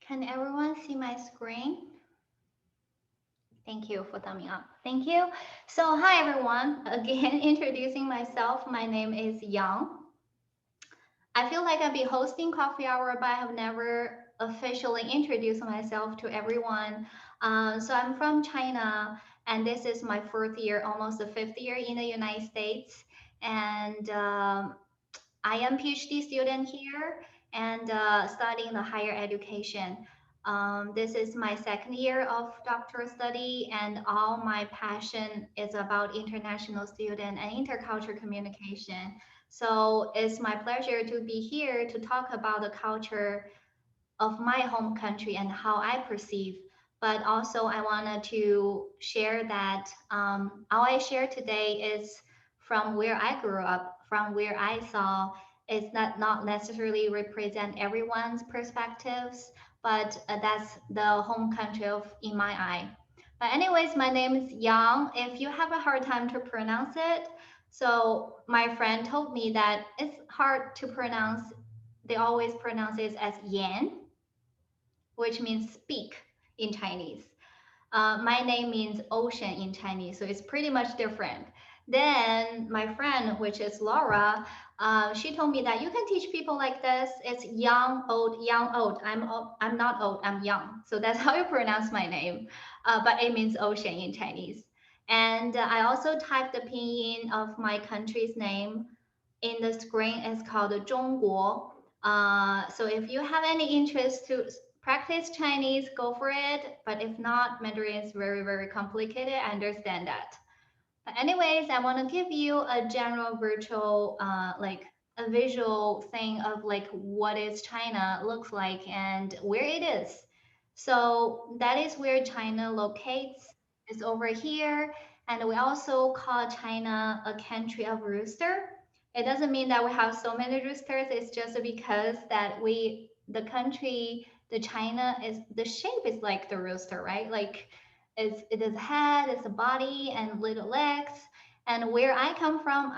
Can everyone see my screen? Thank you for thumbing up. Thank you. So, hi everyone. Again, introducing myself. My name is Yang. I feel like I'll be hosting coffee hour, but I have never officially introduced myself to everyone. So, I'm from China, and this is my fourth year, almost the fifth year in the United States. And I am PhD student here and studying the higher education. This is my second year of doctoral study, and all my passion is about international student and intercultural communication. So it's my pleasure to be here to talk about the culture of my home country and how I perceive. But also, I wanted to share that all I share today is from where I grew up, from where I saw. It's not necessarily represent everyone's perspectives, but that's the home country of in my eye. But anyways, my name is Yang. If you have a hard time to pronounce it, so my friend told me that it's hard to pronounce. They always pronounce it as Yan, which means speak in Chinese. My name means ocean in Chinese, so it's pretty much different. Then my friend, which is Laura, she told me that you can teach people like this. It's young, old, young, old. I'm not old. I'm young. So that's how you pronounce my name. But it means ocean in Chinese. And I also typed the pinyin of my country's name in the screen. It's called 中国. So if you have any interest to practice Chinese, go for it. But if not, Mandarin is very, very complicated. I understand that. But anyways, I want to give you a general virtual, like a visual thing of like what is China looks like and where it is. So that is where China locates. It's over here. And we also call China a country of rooster. It doesn't mean that we have so many roosters. It's just because that the country, the China is, the shape is like the rooster, right? Like it is head, it's a body, and little legs. And where I come from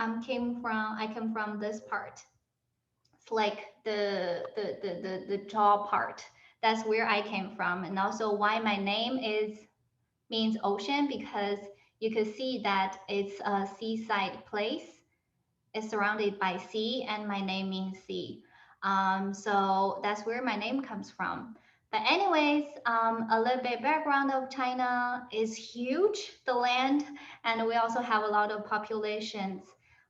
this part. It's like the jaw part. That's where I came from, and also why my name is means ocean because you can see that it's a seaside place. It's surrounded by sea, and my name means sea. So that's where my name comes from. But anyways, a little bit background of China is huge, the land, and we also have a lot of populations.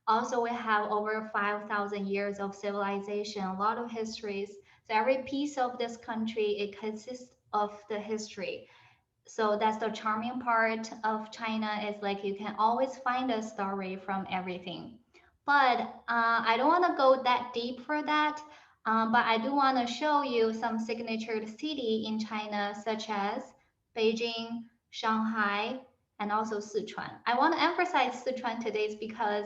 Also, we have over 5,000 years of civilization, a lot of histories. So every piece of this country, it consists of the history. So that's the charming part of China is like you can always find a story from everything. But I don't want to go that deep for that. But I do want to show you some signature city in China, such as Beijing, Shanghai, and also Sichuan. I want to emphasize Sichuan today because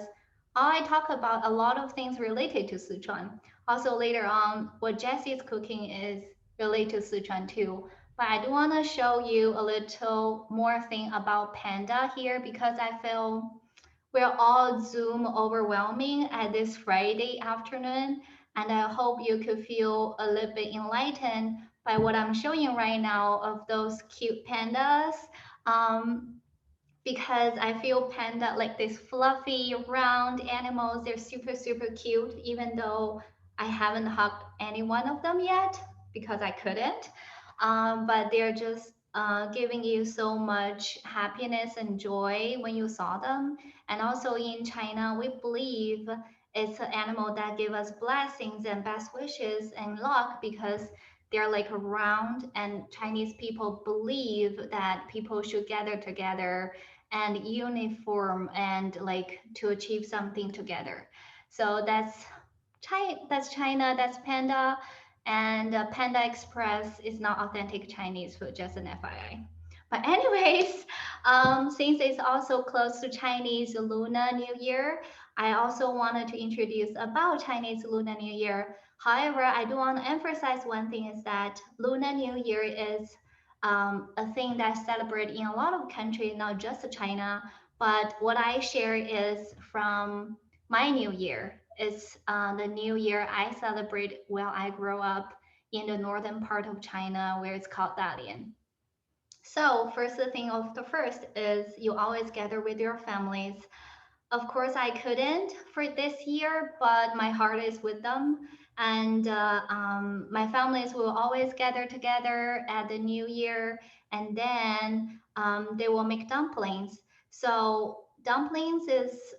I talk about a lot of things related to Sichuan. Also later on, what Jesse's cooking is related to Sichuan too. But I do want to show you a little more thing about panda here because I feel we're all Zoom overwhelming at this Friday afternoon. And I hope you could feel a little bit enlightened by what I'm showing you right now of those cute pandas. Um, because I feel panda like this fluffy, round animals, they're super, super cute, even though I haven't hugged any one of them yet because I couldn't. But they're just giving you so much happiness and joy when you saw them. And also in China, we believe it's an animal that give us blessings and best wishes and luck because they're like round and Chinese people believe that people should gather together and uniform and like to achieve something together. So that's China, that's Panda, and Panda Express is not authentic Chinese food, just an FYI. But anyways, since it's also close to Chinese Lunar New Year, I also wanted to introduce about Chinese Lunar New Year. However, I do want to emphasize one thing is that Lunar New Year is a thing that's celebrated in a lot of countries, not just China. But what I share is from my New Year. It's the New Year I celebrate while I grow up in the northern part of China where it's called Dalian. So first thing of the first is you always gather with your families. Of course, I couldn't for this year, but my heart is with them. And my families will always gather together at the new year, and then they will make dumplings. So dumplings is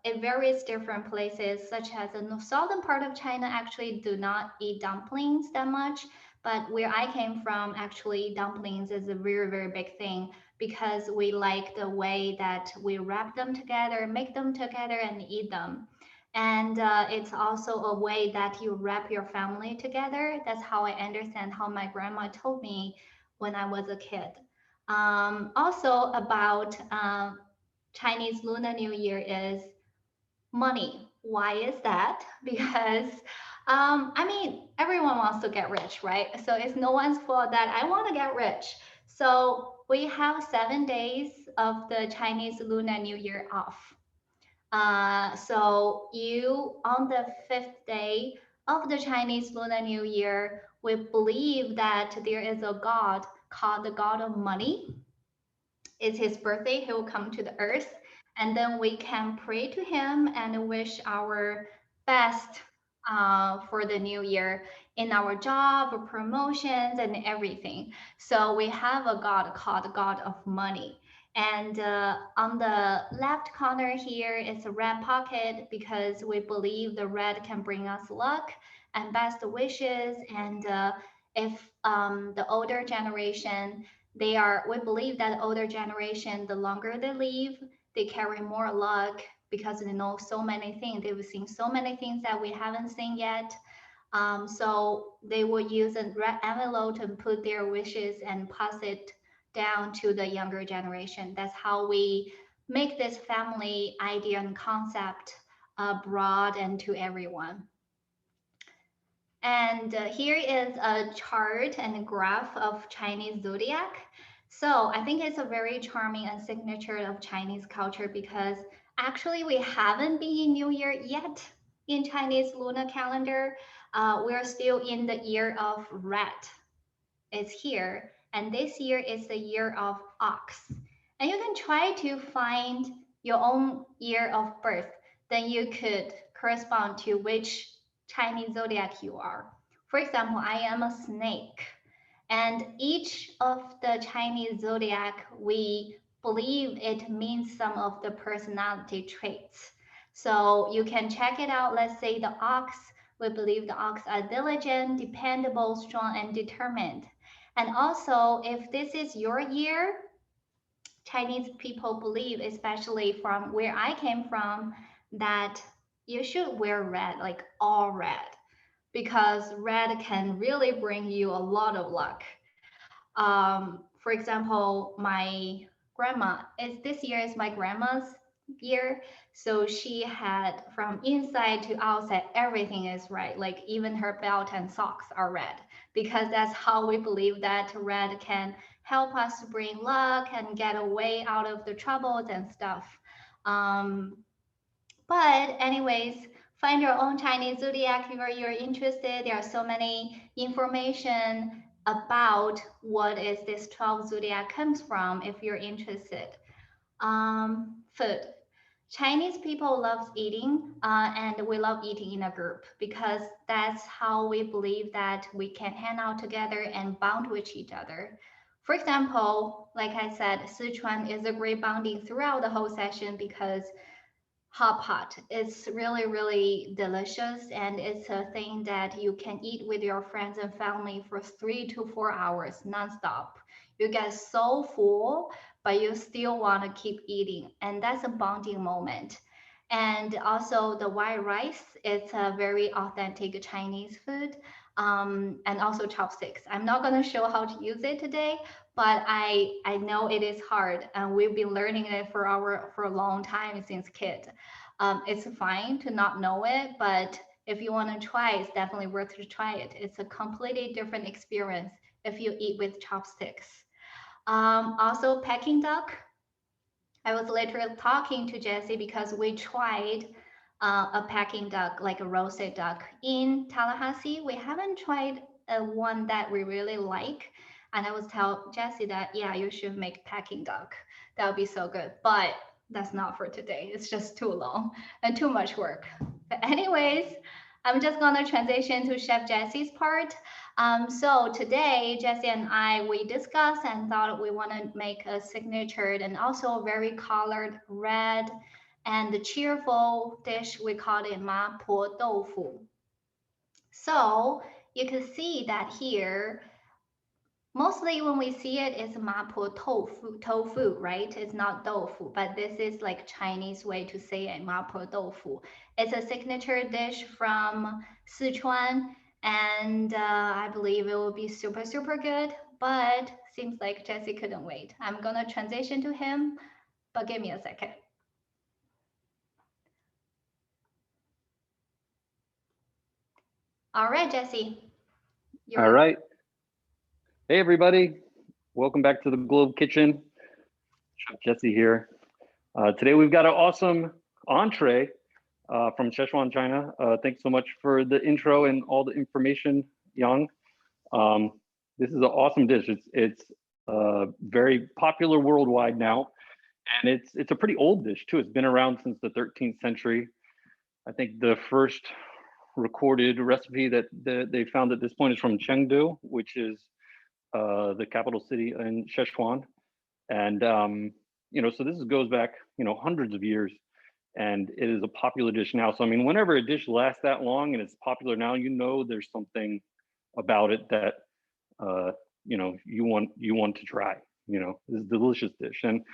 it varies different places, such as in the southern part of China actually do not eat dumplings that much. But where I came from, actually, dumplings is a very, very big thing because we like the way that we wrap them together, make them together, and eat them. And it's also a way that you wrap your family together. That's how I understand how my grandma told me when I was a kid. Also, about Chinese Lunar New Year is money. Why is that? Because I mean, everyone wants to get rich, right? So it's no one's fault that I want to get rich. So we have 7 days of the Chinese Lunar New Year off. So you on the fifth day of the Chinese Lunar New Year, we believe that there is a god called the god of money. It's his birthday. He will come to the earth, and then we can pray to him and wish our best for the new year in our job, promotions, and everything. So we have a god called God of Money. And on the left corner here is a red pocket because we believe the red can bring us luck and best wishes. And if the older generation we believe that older generation, the longer they live, they carry more luck because they know so many things. They've seen so many things that we haven't seen yet. So they will use a red envelope and put their wishes and pass it down to the younger generation. That's how we make this family idea and concept broad and to everyone. And here is a chart and a graph of Chinese zodiac. So I think it's a very charming and signature of Chinese culture because actually we haven't been in New Year yet in Chinese lunar calendar. We're still in the year of rat. It's here. And this year is the year of ox. And you can try to find your own year of birth. Then you could correspond to which Chinese zodiac you are. For example, I am a snake. And each of the Chinese zodiac, we believe it means some of the personality traits. So you can check it out. Let's say the ox, we believe the ox are diligent, dependable, strong, and determined. And also, if this is your year, Chinese people believe, especially from where I came from, that you should wear red, like all red, because red can really bring you a lot of luck. For example, my grandma is this year is my grandma's year, so she had from inside to outside everything is red, like even her belt and socks are red, because that's how we believe that red can help us to bring luck and get away out of the troubles and stuff. Um, but anyways, find your own Chinese zodiac if you're interested. There are so many information about what is this 12 zodiac comes from if you're interested. Food. Chinese people love eating, and we love eating in a group because that's how we believe that we can hang out together and bond with each other. For example, like I said, Sichuan is a great bonding throughout the whole session because hot pot. It's really, really delicious, and it's a thing that you can eat with your friends and family for 3 to 4 hours nonstop. You get so full, but you still want to keep eating, and that's a bonding moment. And also the white rice, it's a very authentic Chinese food. And also chopsticks. I'm not going to show how to use it today, but I know it is hard, and we've been learning it for a long time since kid. It's fine to not know it, but if you want to try, it's definitely worth to try it. It's a completely different experience if you eat with chopsticks. Also, Peking duck. I was literally talking to Jessie because we tried a Peking duck, like a roasted duck in Tallahassee. We haven't tried one that we really like. And I was tell Jessie that, yeah, you should make Peking duck. That would be so good. But that's not for today. It's just too long and too much work. But anyways, I'm just gonna transition to Chef Jessie's part. So today, Jessie and I, we discussed and thought we want to make a signature and also very colored red and the cheerful dish. We call it Mapo Tofu. So you can see that here, mostly when we see it, it's Mapo tofu, right? It's not tofu, but this is like Chinese way to say it, Mapo tofu. It's a signature dish from Sichuan, and I believe it will be super, super good. But seems like Jesse couldn't wait. I'm gonna transition to him, but give me a second. All right, Jesse. All right. Hey, everybody. Welcome back to the Globe Kitchen. Chef Jesse here. Today we've got an awesome entree from Szechuan, China. Thanks so much for the intro and all the information, Yang. This is an awesome dish. It's very popular worldwide now, and it's a pretty old dish too. It's been around since the 13th century. I think the first recorded recipe that they found at this point is from Chengdu, which is the capital city in Szechuan. And, so this goes back, hundreds of years, and it is a popular dish now. So, I mean, whenever a dish lasts that long and it's popular now, there's something about it that, you want to try. This is a delicious dish. And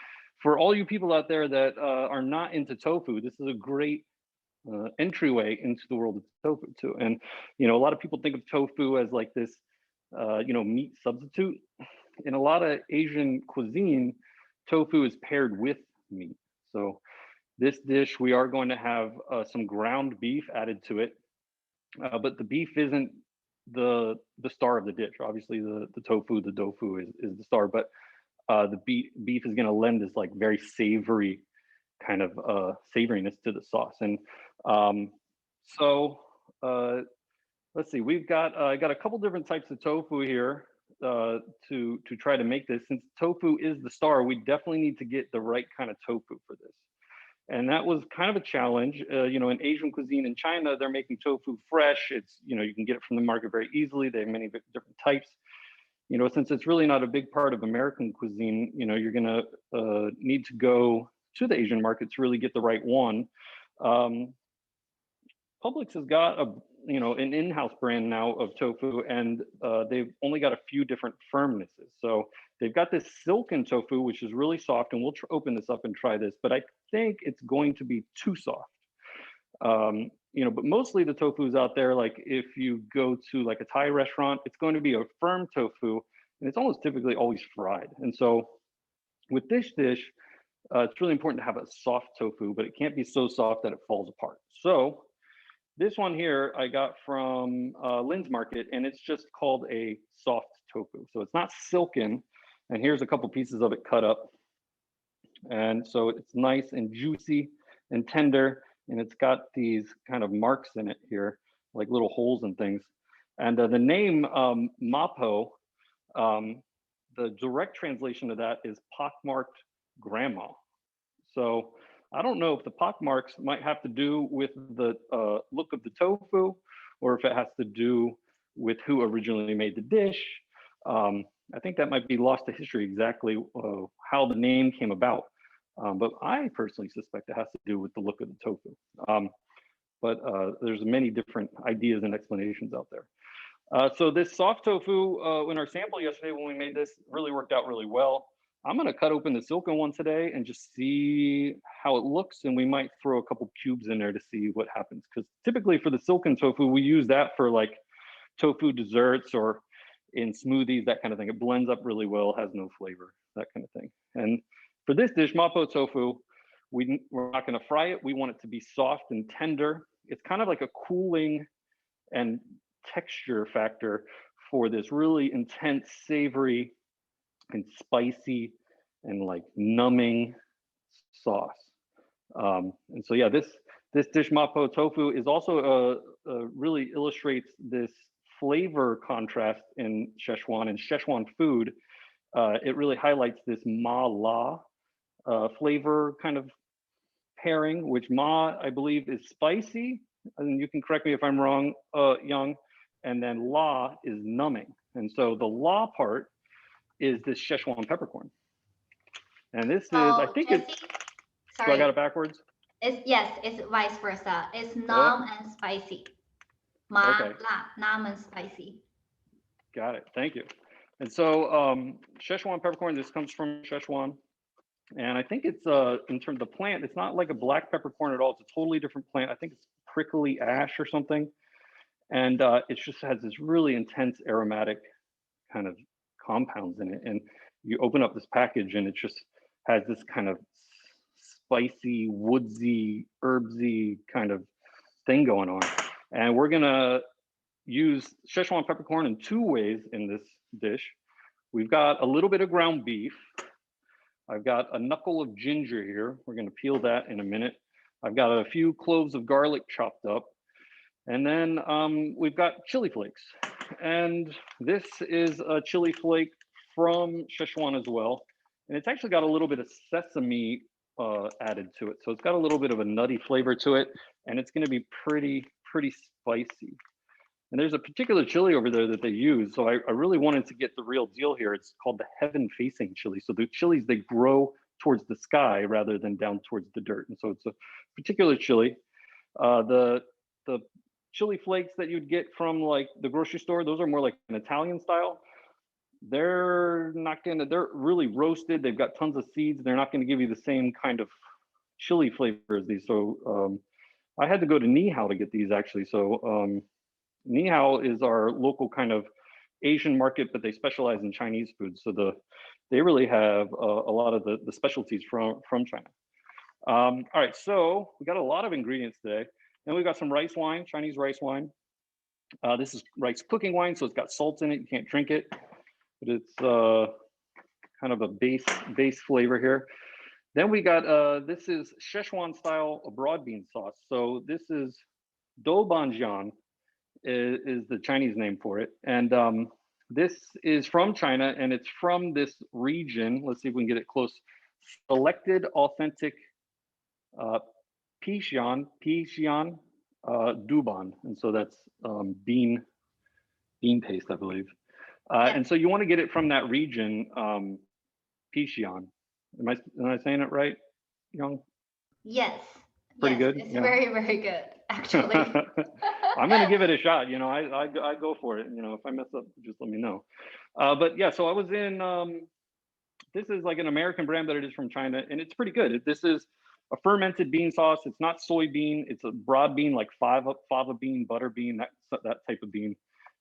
for all you people out there that are not into tofu, this is a great entryway into the world of tofu too. And, a lot of people think of tofu as like this, meat substitute. In a lot of Asian cuisine, tofu is paired with meat. So this dish, we are going to have some ground beef added to it, but the beef isn't the star of the dish. Obviously, the tofu, the tofu is the star, but the beef is going to lend this like very savory kind of savoriness to the sauce. And so let's see, we've got I got a couple different types of tofu here to try to make this. Since tofu is the star, we definitely need to get the right kind of tofu for this. And that was kind of a challenge. In Asian cuisine in China, they're making tofu fresh. It's, you can get it from the market very easily. They have many different types. Since it's really not a big part of American cuisine, you're gonna need to go to the Asian market to really get the right one. Publix has got an in-house brand now of tofu, and they've only got a few different firmnesses. So they've got this silken tofu, which is really soft, and we'll open this up and try this, but I think it's going to be too soft. But mostly the tofu's out there, like if you go to like a Thai restaurant, it's going to be a firm tofu, and it's almost typically always fried. And so with this dish, it's really important to have a soft tofu, but it can't be so soft that it falls apart. So this one here I got from Lynn's Market, and it's just called a soft tofu. So it's not silken. And here's a couple pieces of it cut up. And so it's nice and juicy and tender. And it's got these kind of marks in it here, like little holes and things. And the name Mapo, the direct translation of that is pockmarked grandma. So I don't know if the pockmarks might have to do with the look of the tofu, or if it has to do with who originally made the dish. I think that might be lost to history exactly how the name came about. But I personally suspect it has to do with the look of the tofu. But there's many different ideas and explanations out there. So this soft tofu in our sample yesterday when we made this really worked out really well. I'm going to cut open the silken one today and just see how it looks, and we might throw a couple cubes in there to see what happens, because typically for the silken tofu we use that for like tofu desserts or in smoothies, that kind of thing. It blends up really well, has no flavor, that kind of thing. And for this dish, Mapo tofu, we're not going to fry it. We want it to be soft and tender. It's kind of like a cooling and texture factor for this really intense, savory and spicy and like numbing sauce. And so yeah, this dish Mapo tofu is also really illustrates this flavor contrast in Szechuan and Szechuan food. It really highlights this ma la flavor kind of pairing, which ma, I believe, is spicy. And you can correct me if I'm wrong, Young. And then la is numbing. And so the la part is this Szechuan peppercorn. And this is, I So think Jesse, it's, so sorry, I got it backwards? yes, it's vice versa. It's Oh, numb and spicy. Ma okay, la, numb and spicy. got it, thank you. And so Szechuan peppercorn, this comes from Szechuan. And I think it's, in terms of the plant, it's not like a black peppercorn at all. It's a totally different plant. I think it's prickly ash or something. And it just has this really intense aromatic kind of compounds in it. And you open up this package and it just has this kind of spicy, woodsy, herbsy kind of thing going on. And we're gonna use Szechuan peppercorn in 2 ways in this dish. We've got a little bit of ground beef. I've got a knuckle of ginger here. We're gonna peel that in a minute. I've got a few cloves of garlic chopped up. And then we've got chili flakes. And this is a chili flake from Szechuan as well. And it's actually got a little bit of sesame added to it. So it's got a little bit of a nutty flavor to it. And it's gonna be pretty spicy. And there's a particular chili over there that they use. So I really wanted to get the real deal here. It's called the heaven facing chili. So the chilies, they grow towards the sky rather than down towards the dirt. And so it's a particular chili. The chili flakes that you'd get from like the grocery store, those are more like an Italian style. They're not gonna, they're really roasted. They've got tons of seeds. They're not gonna give you the same kind of chili flavor as these. So I had to go to Ni Hao to get these actually. So Ni Hao is our local kind of Asian market, but they specialize in Chinese food. So they really have a lot of the specialties from China. All right, so we got a lot of ingredients today. Then we've got some rice wine, Chinese rice wine. This is rice cooking wine, so it's got salt in it. You can't drink it, but it's kind of a base flavor here. Then we got, this is Szechuan style broad bean sauce. So this is doubanjian is the Chinese name for it. And this is from China and it's from this region. Let's see if we can get it close. Selected authentic Pixian Duban, and so that's bean paste, I believe. And so you want to get it from that region, Pixian. Am I saying it right, Young? Yes. Pretty yes, good. It's Yeah. very good, actually. I'm gonna give it a shot. You know, I go for it. You know, if I mess up, just let me know. But yeah, so I was in. This is like an American brand, but it is from China, and it's pretty good. This is a fermented bean sauce. It's not soybean. It's a broad bean, like fava bean, butter bean, that type of bean.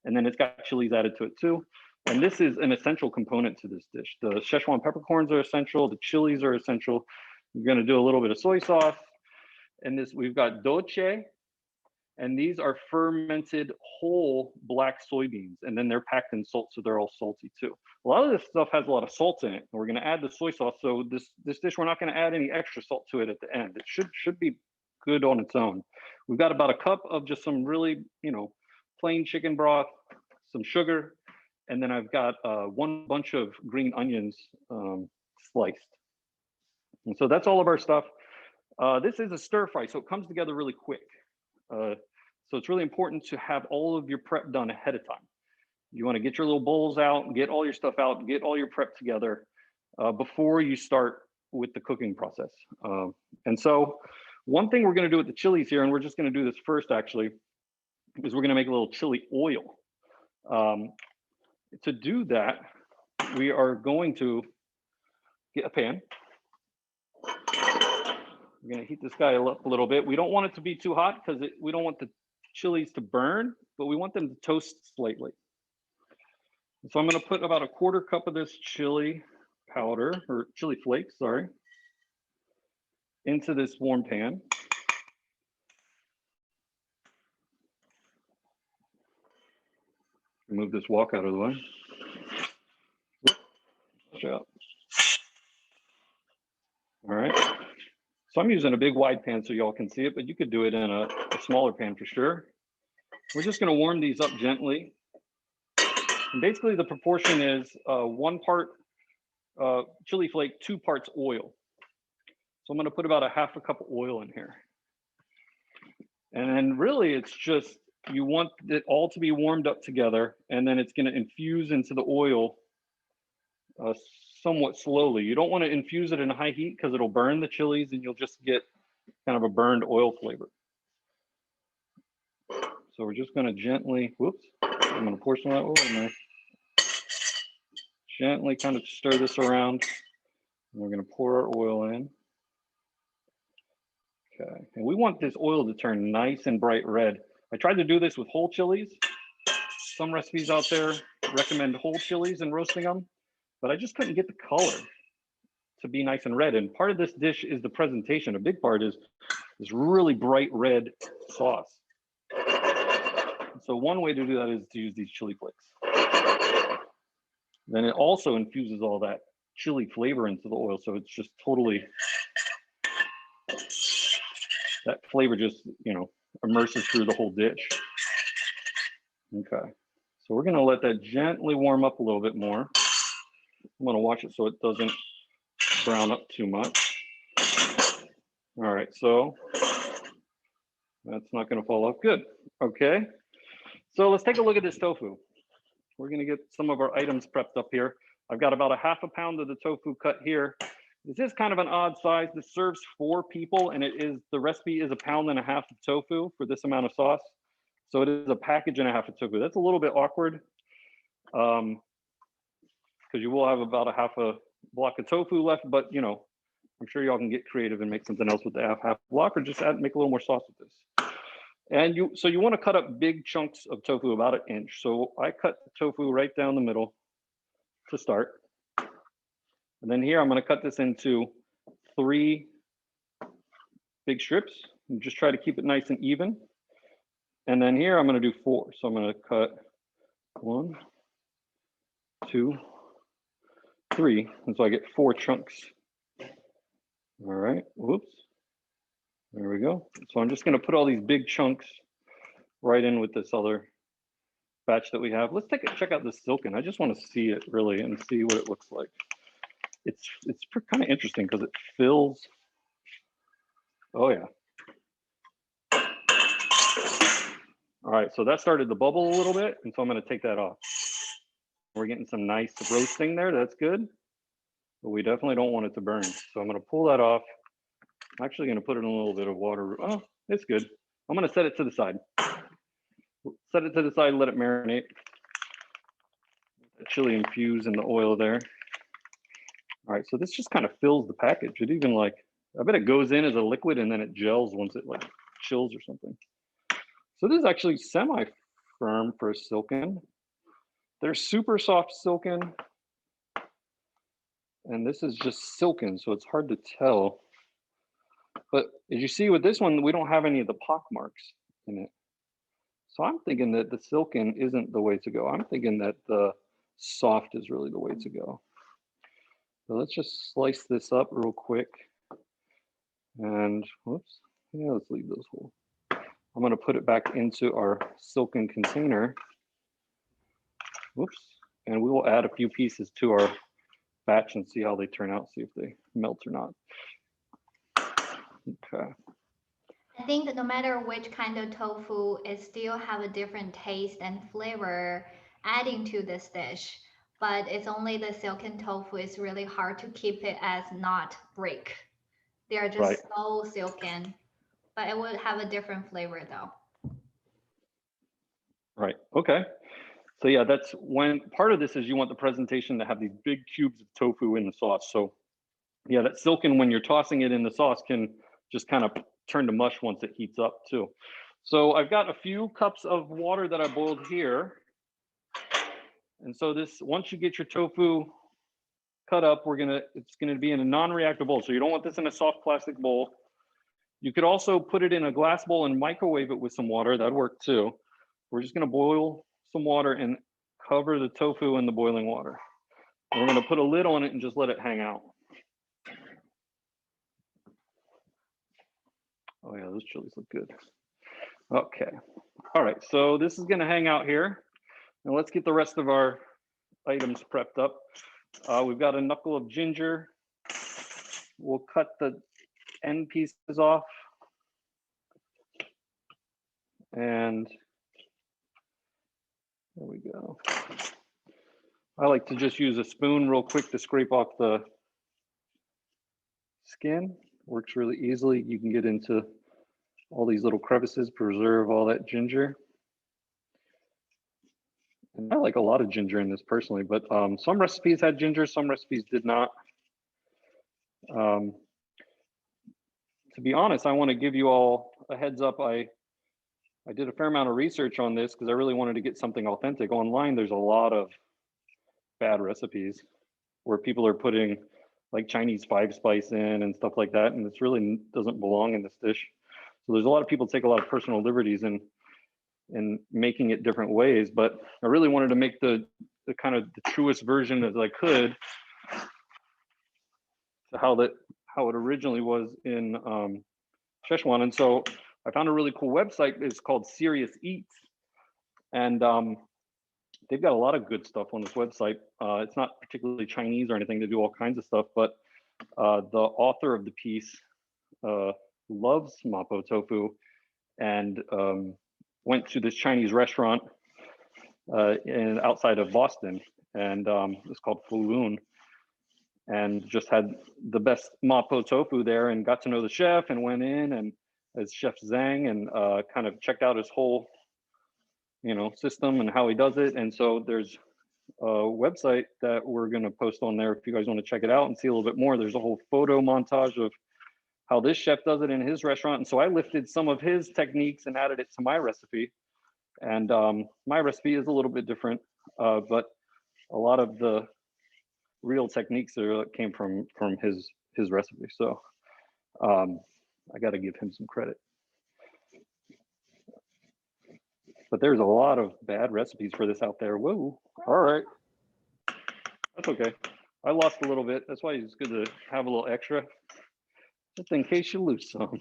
And then it's got chilies added to it too. And this is an essential component to this dish. The Szechuan peppercorns are essential. The chilies are essential. We're going to do a little bit of soy sauce. And this, we've got doche. And these are fermented whole black soybeans. And then they're packed in salt, so they're all salty too. A lot of this stuff has a lot of salt in it. And we're going to add the soy sauce. So this dish, we're not going to add any extra salt to it at the end. It should be good on its own. We've got about a cup of just some really, plain chicken broth, some sugar, and then I've got one bunch of green onions sliced. And so that's all of our stuff. This is a stir fry, so it comes together really quick. So it's really important to have all of your prep done ahead of time. You want to get your little bowls out, get all your stuff out, get all your prep together before you start with the cooking process. And so one thing we're going to do with the chilies here, and we're just going to do this first actually, is we're going to make a little chili oil. To do that, we are going to get a pan. We're going to heat this guy up a little bit. We don't want it to be too hot because we don't want the chilies to burn, but we want them to toast slightly. So I'm going to put about a quarter cup of this chili powder, or chili flakes, sorry, into this warm pan. Move this wok out of the way. All right. So I'm using a big wide pan so y'all can see it, but you could do it in a smaller pan for sure. We're just going to warm these up gently And basically the proportion is 1 part chili flake, 2 parts oil. So I'm gonna put about a half a cup of oil in here. And then really it's just, you want it all to be warmed up together, and then it's gonna infuse into the oil somewhat slowly. You don't wanna infuse it in high heat because it'll burn the chilies and you'll just get kind of a burned oil flavor. So we're just gonna gently, whoops, I'm gonna pour some of that oil in there. Gently kind of stir this around. And we're gonna pour our oil in. Okay, and we want this oil to turn nice and bright red. I tried to do this with whole chilies. Some recipes out there recommend whole chilies and roasting them, but I just couldn't get the color to be nice and red. And part of this dish is the presentation. A big part is this really bright red sauce. So one way to do that is to use these chili flakes. Then it also infuses all that chili flavor into the oil, so it's just totally, that flavor just, you know, immerses through the whole dish. Okay, so we're gonna let that gently warm up a little bit more. I'm gonna watch it so it doesn't brown up too much. All right, so that's not gonna fall off. Good, okay. So let's take a look at this tofu. We're gonna get some of our items prepped up here. I've got about a half a pound of the tofu cut here. This is kind of an odd size. This serves 4 people, and the recipe is 1.5 pounds of tofu for this amount of sauce. So it is a package and a half of tofu. That's a little bit awkward because you will have about a half a block of tofu left, but you know, I'm sure y'all can get creative and make something else with the half block, or just make a little more sauce with this. And so you want to cut up big chunks of tofu, about 1 inch. So I cut the tofu right down the middle to start. And then here I'm going to cut this into 3 big strips and just try to keep it nice and even. And then here I'm going to do 4. So I'm going to cut 1, 2, 3. And so I get 4 chunks. All right. Whoops. There we go. So I'm just going to put all these big chunks right in with this other batch that we have. Let's check out this silken. I just want to see it really and see what it looks like. It's kind of interesting because it fills. Oh yeah. All right, so that started to bubble a little bit, and so I'm going to take that off. We're getting some nice roasting there. That's good, but we definitely don't want it to burn. So I'm going to pull that off. I'm actually going to put it in a little bit of water. Oh, it's good. I'm going to set it to the side. Set it to the side, let it marinate. The chili infuse in the oil there. All right, so this just kind of fills the package. It even I bet it goes in as a liquid and then it gels once it chills or something. So this is actually semi-firm for a silken. They're super soft silken. And this is just silken, so it's hard to tell. But as you see with this one, we don't have any of the pock marks in it. So I'm thinking that the silken isn't the way to go. I'm thinking that the soft is really the way to go. So let's just slice this up real quick. And whoops, yeah, let's leave those whole. I'm going to put it back into our silken container. Whoops. And we will add a few pieces to our batch and see how they turn out, see if they melt or not. Okay. I think that no matter which kind of tofu, it still have a different taste and flavor adding to this dish. But it's only the silken tofu is really hard to keep it as not break. They are just so silken, but it will have a different flavor though. Right. Okay. So yeah, that's when part of this is you want the presentation to have these big cubes of tofu in the sauce. So yeah, that silken, when you're tossing it in the sauce, can just kind of turn to mush once it heats up too. So I've got a few cups of water that I boiled here. And so this, once you get your tofu cut up, it's gonna be in a non-reactive bowl. So you don't want this in a soft plastic bowl. You could also put it in a glass bowl and microwave it with some water. That'd work too. We're just gonna boil some water and cover the tofu in the boiling water. And we're gonna put a lid on it and just let it hang out. Oh yeah, those chilies look good. Okay, all right, so this is gonna hang out here. And let's get the rest of our items prepped up. We've got a knuckle of ginger. We'll cut the end pieces off. And there we go. I like to just use a spoon real quick to scrape off the skin. Works really easily. You can get into all these little crevices, preserve all that ginger. And I like a lot of ginger in this personally, but some recipes had ginger, some recipes did not. To be honest, I want to give you all a heads up. I did a fair amount of research on this because I really wanted to get something authentic. Online, there's a lot of bad recipes where people are putting like Chinese 5-spice in and stuff like that, and this really doesn't belong in this dish. So there's a lot of people take a lot of personal liberties in making it different ways, but I really wanted to make the kind of the truest version as I could to how it originally was in Szechuan. And so I found a really cool website. It's called Serious Eats, and they've got a lot of good stuff on this website. It's not particularly Chinese or anything. They do all kinds of stuff, but the author of the piece loves Mapo Tofu and went to this Chinese restaurant outside of Boston, and it's called Lunar, and just had the best Mapo Tofu there, and got to know the chef, and went in and as Chef Zhang, and kind of checked out his whole system and how he does it. And so there's a website that we're going to post on there if you guys want to check it out and see a little bit more. There's a whole photo montage of how this chef does it in his restaurant. And so I lifted some of his techniques and added it to my recipe. And my recipe is a little bit different, but a lot of the real techniques came from his recipe. So I got to give him some credit. But there's a lot of bad recipes for this out there. Whoa, all right. That's okay. I lost a little bit. That's why it's good to have a little extra, just in case you lose some.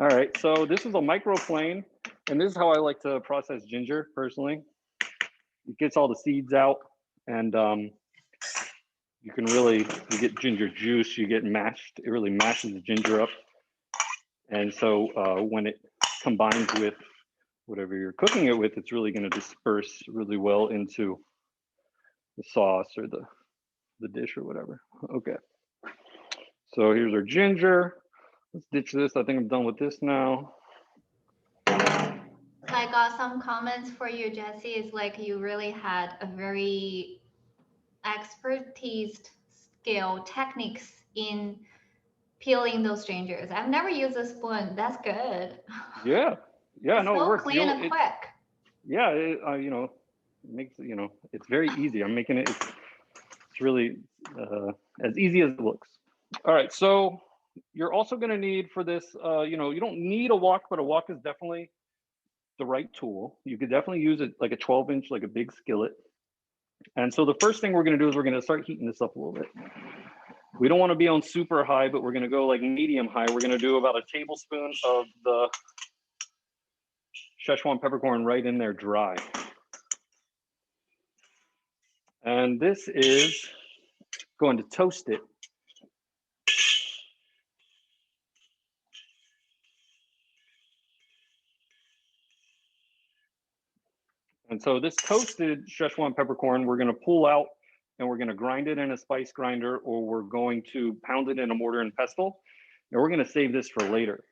All right, so this is a microplane, and this is how I like to process ginger personally. It gets all the seeds out, and you get ginger juice, you get mashed. It really mashes the ginger up. And so when it combines with whatever you're cooking it with, it's really going to disperse really well into the sauce or the dish or whatever. Okay. So here's our ginger. Let's ditch this. I think I'm done with this now. I got some comments for you, Jesse. It's like you really had a very expertise skill techniques in peeling those gingers. I've never used a spoon. That's good. Yeah, It's no, it so works. clean and quick. Yeah, it makes it's very easy. I'm making it. It's really as easy as it looks. All right, so you're also going to need for this. You don't need a wok, but a wok is definitely the right tool. You could definitely use it like a 12-inch, like a big skillet. And so the first thing we're going to do is we're going to start heating this up a little bit. We don't want to be on super high, but we're going to go like medium high. We're going to do about a tablespoon of the Szechuan peppercorn right in there dry. And this is going to toast it. And so this toasted Szechuan peppercorn, we're going to pull out and we're going to grind it in a spice grinder, or we're going to pound it in a mortar and pestle. And we're going to save this for later.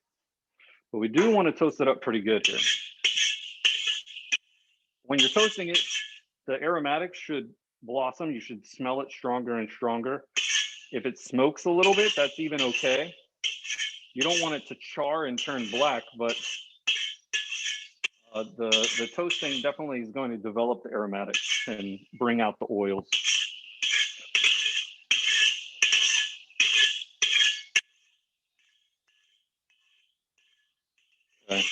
But we do want to toast it up pretty good here. When you're toasting it, the aromatics should blossom. You should smell it stronger and stronger. If it smokes a little bit, that's even okay. You don't want it to char and turn black, but the toasting definitely is going to develop the aromatics and bring out the oils. Okay.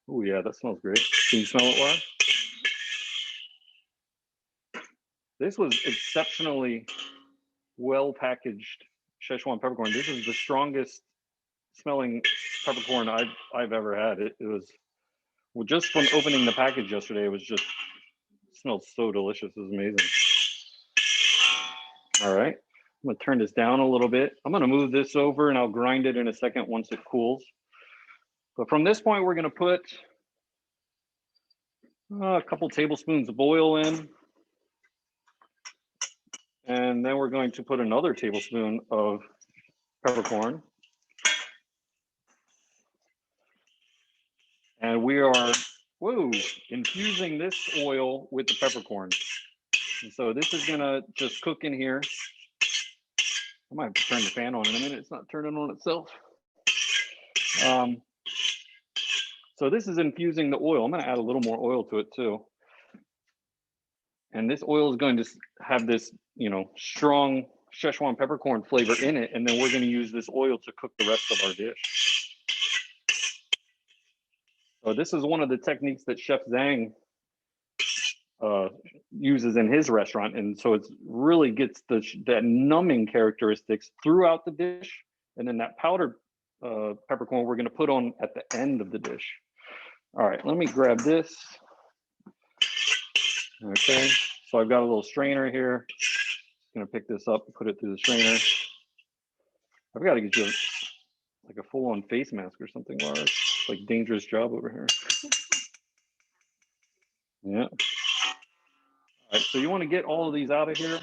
Oh yeah, that smells great. Can you smell it, Laura? This was exceptionally well packaged Szechuan peppercorn. This is the strongest smelling peppercorn I've ever had. It was Well, just from opening the package yesterday, it was just smelled so delicious. It was amazing. All right, I'm gonna turn this down a little bit. I'm gonna move this over and I'll grind it in a second once it cools. But from this point, we're gonna put a couple tablespoons of oil in. And then we're going to put another tablespoon of peppercorn. And we are, infusing this oil with the peppercorn. And so this is gonna just cook in here. I might have to turn the fan on in a minute. It's not turning on itself. So this is infusing the oil. I'm gonna add a little more oil to it too. And this oil is going to have this, strong Szechuan peppercorn flavor in it. And then we're gonna use this oil to cook the rest of our dish. So this is one of the techniques that Chef Zhang uses in his restaurant, and so it really gets that numbing characteristics throughout the dish, and then that powdered peppercorn we're going to put on at the end of the dish. All right, let me grab this. Okay, so I've got a little strainer here. I'm going to pick this up and put it through the strainer. I've got to get you like a full-on face mask or something, Laura. It's like dangerous job over here. Yeah. All right, so you want to get all of these out of here.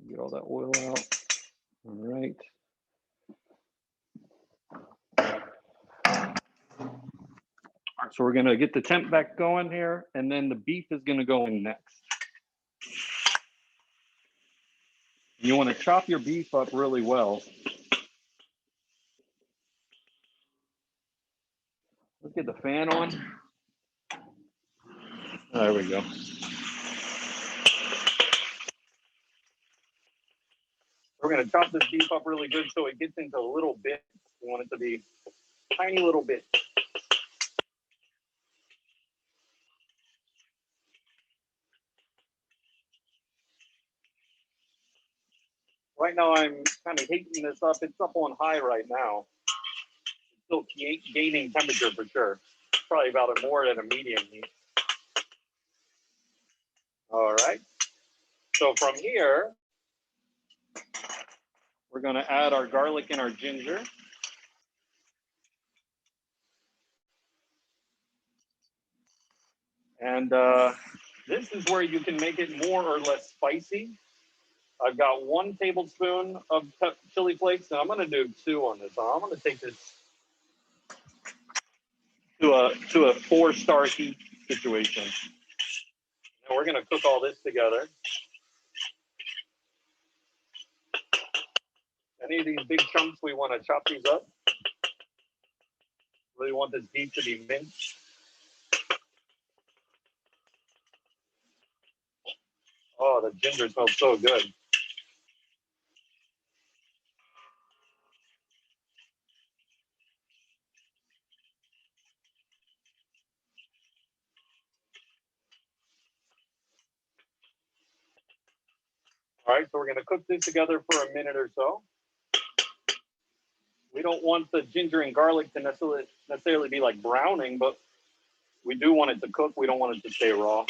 Get all that oil out. All right. All right, so we're gonna get the temp back going here, and then the beef is gonna go in next. You want to chop your beef up really well. Let's get the fan on. There we go. We're going to chop this beef up really good so it gets into little bits. We want it to be tiny little bits. Right now I'm kind of heating this up. It's up on high right now. It's still gaining temperature for sure. Probably about more than a medium heat. All right. So from here, we're going to add our garlic and our ginger. And this is where you can make it more or less spicy. I've got 1 tablespoon of chili flakes, and I'm going to do 2 on this. So I'm going to take this to a 4-star heat situation. And we're going to cook all this together. Any of these big chunks, we want to chop these up. Really want this beef to be minced. Oh, the ginger smells so good. All right, so we're going to cook this together for a minute or so. We don't want the ginger and garlic to necessarily be like browning, but we do want it to cook. We don't want it to stay raw.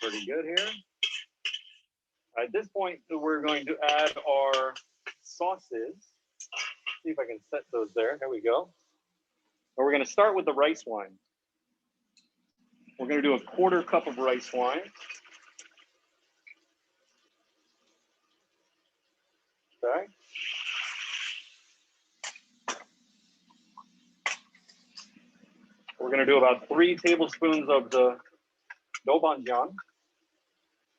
Pretty good here. At this point, we're going to add our sauces. See if I can set those there. There we go. And we're going to start with the rice wine. We're going to do a 1/4 cup of rice wine. Okay. We're going to do about 3 tablespoons of the doubanjian.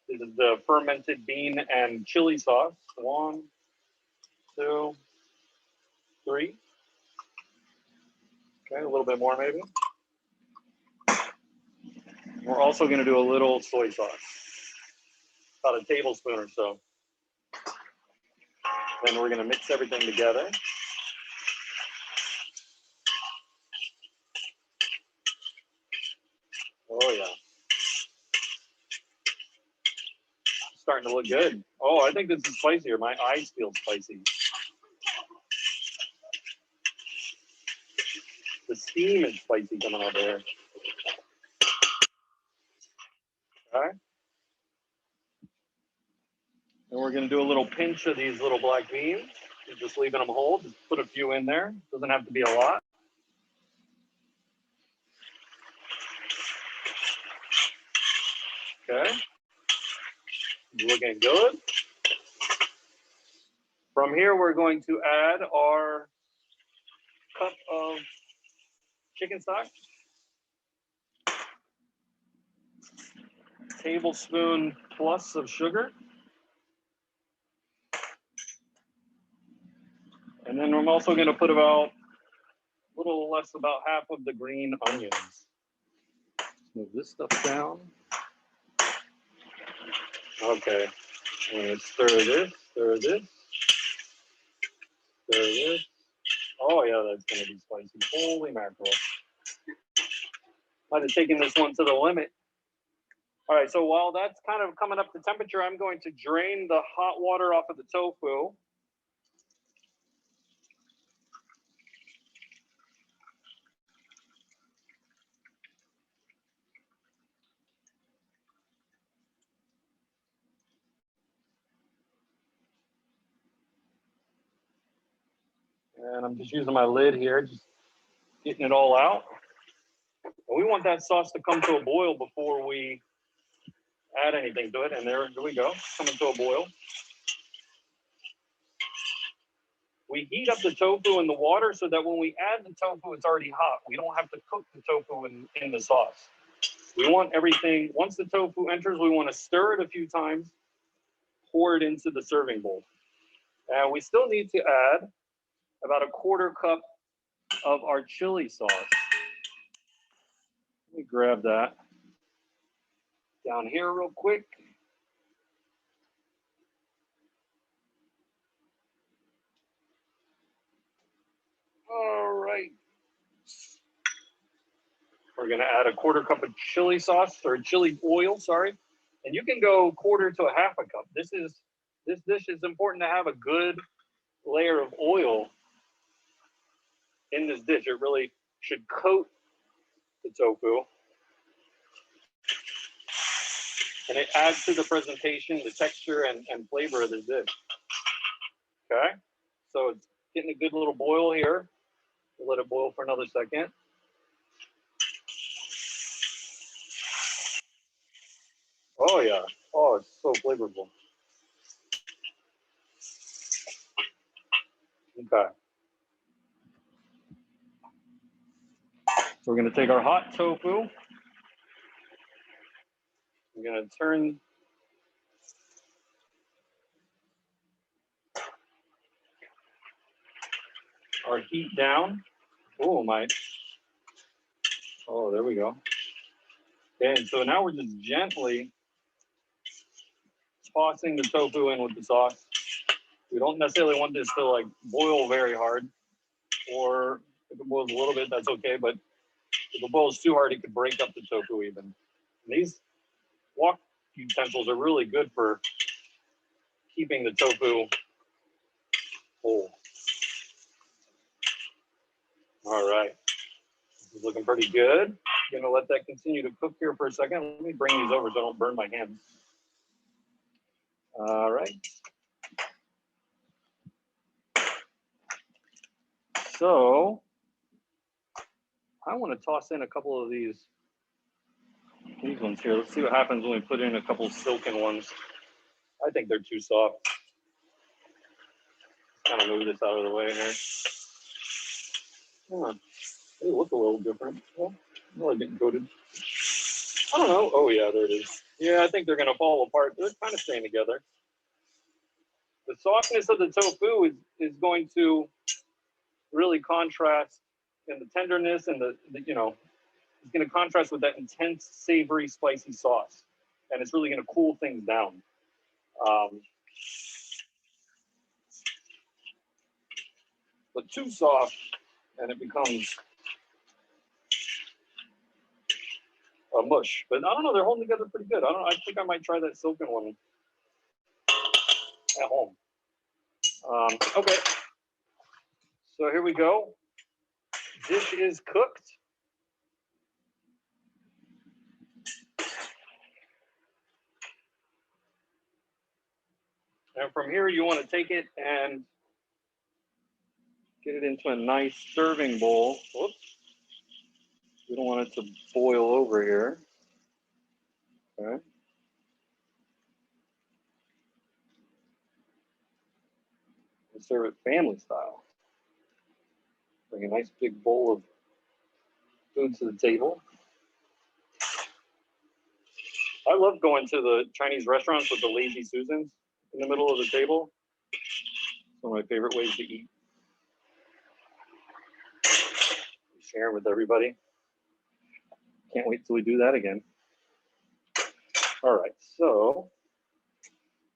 This is the fermented bean and chili sauce. 1, 2, 3. Okay, a little bit more maybe. We're also going to do a little soy sauce. about a tablespoon or so. Then we're going to mix everything together. Oh yeah. Starting to look good. Oh, I think this is spicier. My eyes feel spicy. The steam is spicy coming out there. Okay. And we're going to do a little pinch of these little black beans. You're just leaving them whole. Just put a few in there. Doesn't have to be a lot. Okay. Looking good. From here, we're going to add our cup of chicken stock. Tablespoon plus of sugar. And then I'm also going to put about a little less, about half of the green onions. Move this stuff down. Okay. I'm going to stir this, stir this, stir this. Oh yeah, that's going to be spicy. Holy mackerel. Might have taken this one to the limit. All right, so while that's kind of coming up to temperature, I'm going to drain the hot water off of the tofu. And I'm just using my lid here, just getting it all out. And we want that sauce to come to a boil before we add anything to it. And there we go, coming to a boil. We heat up the tofu in the water so that when we add the tofu, it's already hot. We don't have to cook the tofu in the sauce. We want everything, once the tofu enters, we want to stir it a few times, pour it into the serving bowl. And we still need to add about a quarter cup of our chili sauce. Let me grab that down here real quick. All right. We're going to add a quarter cup of chili sauce, or chili oil, sorry. And you can go quarter to a half a cup. This dish is important to have a good layer of oil in this dish. It really should coat the tofu. And it adds to the presentation, the texture and flavor of this dish. Okay, so it's getting a good little boil here. We'll let it boil for another second. Oh yeah, oh, it's so flavorful. Okay. So we're gonna take our hot tofu. We're gonna turn our heat down. Oh my. Oh, there we go. Okay, and so now we're just gently tossing the tofu in with the sauce. We don't necessarily want this to like boil very hard, or if it boils a little bit, that's okay. But if it boils too hard, it could break up the tofu even. And these wok utensils are really good for keeping the tofu whole. All right, this is looking pretty good. Gonna let that continue to cook here for a second. Let me bring these over so I don't burn my hands. All right. So I want to toss in a couple of these ones here. Let's see what happens when we put in a couple silken ones. I think they're too soft. Kind of move this out of the way here. Yeah, they look a little different. Well, really getting coated. I don't know. Oh yeah, there it is. Yeah, I think they're gonna fall apart. They're kind of staying together. The softness of the tofu is going to really contrast, and the tenderness and the it's going to contrast with that intense, savory, spicy sauce. And it's really going to cool things down. But too soft, and it becomes a mush. But I don't know, they're holding together pretty good. I think I might try that silken one at home. Okay, so here we go. Dish is cooked. And from here, you want to take it and get it into a nice serving bowl. Whoops. We don't want it to boil over here. Okay. And serve it family style. Bring a nice big bowl of food to the table. I love going to the Chinese restaurants with the lazy Susans in the middle of the table. It's one of my favorite ways to eat. Share with everybody. Can't wait till we do that again. All right, so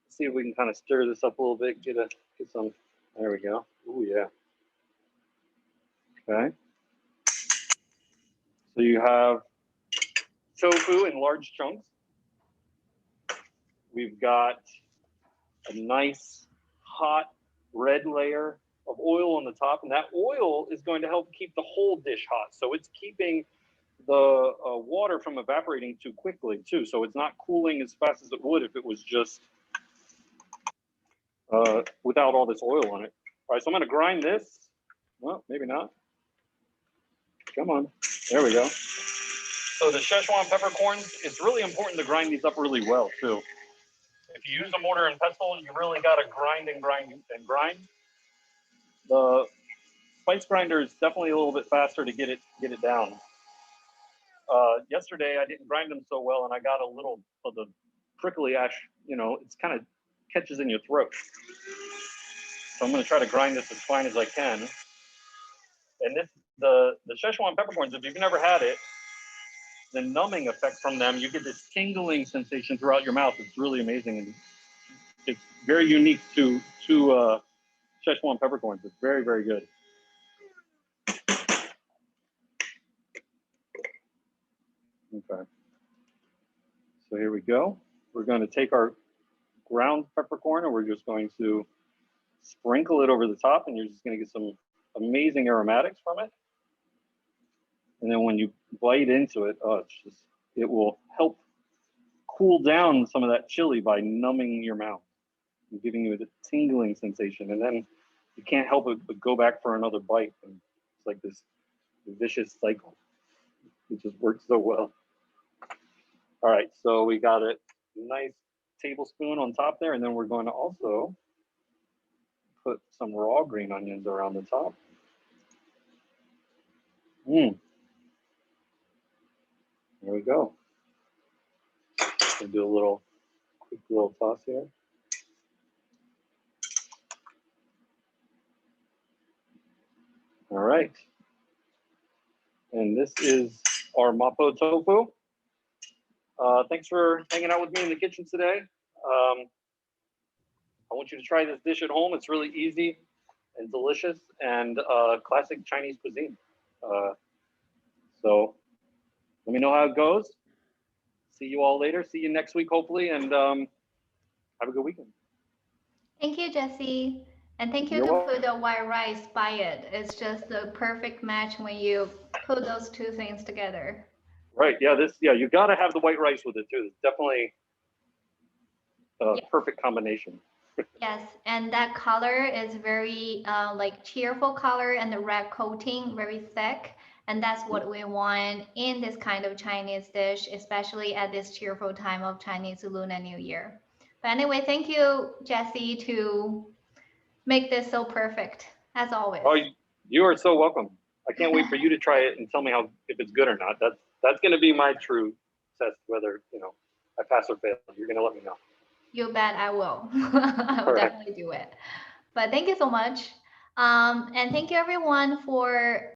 let's see if we can kind of stir this up a little bit, get some, there we go. Oh yeah. Okay. So you have tofu in large chunks. We've got a nice hot red layer of oil on the top, and that oil is going to help keep the whole dish hot. So it's keeping the water from evaporating too quickly too. So it's not cooling as fast as it would if it was just without all this oil on it. All right, so I'm gonna grind this. Well, maybe not. Come on, there we go. So the Szechuan peppercorns, it's really important to grind these up really well too. If you use a mortar and pestle, you really gotta grind and grind and grind. The spice grinder is definitely a little bit faster to get it down. Yesterday I didn't grind them so well, and I got a little of the prickly ash. You know, it's kind of catches in your throat. So I'm going to try to grind this as fine as I can. And this, the Szechuan peppercorns, if you've never had it, the numbing effect from them, you get this tingling sensation throughout your mouth. It's really amazing, and it's very unique to Szechuan peppercorns. It's very, very good. Okay. So here we go. We're going to take our ground peppercorn, and we're just going to sprinkle it over the top, and you're just going to get some amazing aromatics from it. And then when you bite into it, it will help cool down some of that chili by numbing your mouth and giving you a tingling sensation. And then you can't help but go back for another bite. And it's like this vicious cycle. It just works so well. All right, so we got a nice tablespoon on top there, and then we're going to also put some raw green onions around the top. There we go. We'll do a quick little toss here. All right. And this is our Mapo Tofu. Thanks for hanging out with me in the kitchen today. I want you to try this dish at home. It's really easy and delicious and classic Chinese cuisine. So let me know how it goes. See you all later. See you next week, hopefully, and have a good weekend. Thank you, Jesse. And thank you You're to welcome. put the white rice by it. It's just the perfect match when you put those two things together. Right. Yeah. You got to have the white rice with it too. It's definitely a perfect combination. Yes, and that color is very like cheerful color, and the red coating very thick. And that's what we want in this kind of Chinese dish, especially at this cheerful time of Chinese Lunar New Year. But anyway, thank you, Jesse, to make this so perfect, as always. Oh, you are so welcome. I can't wait for you to try it and tell me if it's good or not. That's going to be my true test, whether I pass or fail. You're going to let me know. You bet I will. I will definitely do it. But thank you so much. And thank you everyone for